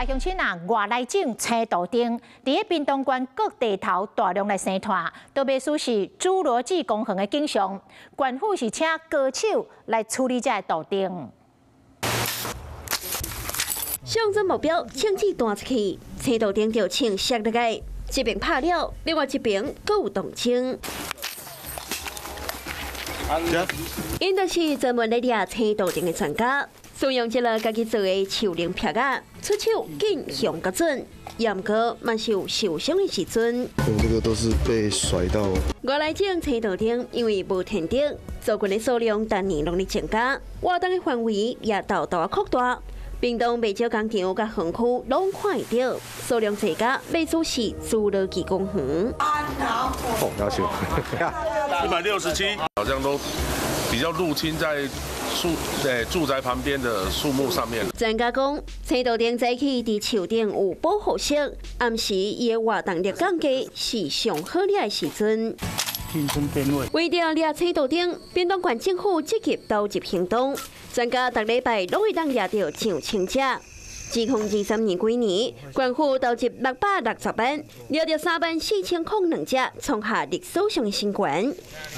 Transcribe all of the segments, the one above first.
乡亲啊，外来种青豆丁，伫个屏东县各地头大量来生产，都被属是侏罗纪公园的景象。县府是请高手来处理这个豆丁。向着目标，枪支弹出去，青豆丁就请摔落来，一边拍了，另外一边搁有动静。 因就是专门来抓青豆丁的专家，使用一个家己做的手铃拍啊，出手紧向个准，也毋过嘛是有受伤的时阵。我这个都是被甩到。外来种青豆丁因为无天敌，族群的数量逐年拢在增加，活动的范围也大大扩大。屏东袂少工厂甲园区拢看会到，数量增加，被指是侏罗纪公园。哦，要求。167，好像都比较入侵在住宅旁边的树木上面。专家讲，青豆丁早起伫树顶有保护色，暗时伊的活动力降低是上好了的时阵。为了抓青豆丁，屏东县政府积极投入行动，专家逐礼拜拢会当抓到上千只。 2023年几年，县府投入660万，抓到34002只，创下历史上的新高。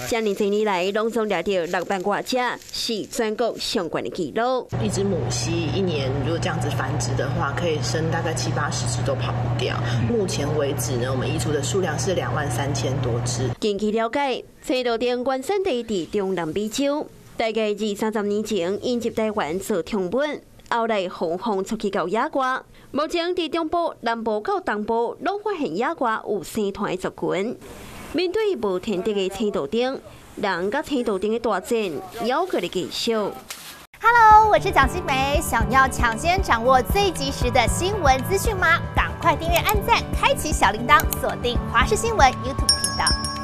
今年以来，拢总抓到6万多只，是全国上悬的纪录。一只母蜥一年如果这样子繁殖的话，可以生大概70、80只都跑不掉。目前为止呢，我们移除的数量是23000多只。根据了解，青豆丁原产地伫中南美洲，大概20-30年前引入台湾做样本。 后来放出去到野外，目前伫中部、南部到东部拢发现野外有生团的族群。面对无天敌的青豆丁，人甲青豆丁的大战犹搁咧继续。Hello， 我是蒋欣梅，想要抢先掌握最及时的新闻资讯吗？赶快订阅、按赞、开启小铃铛，锁定华视新闻 YouTube 频道。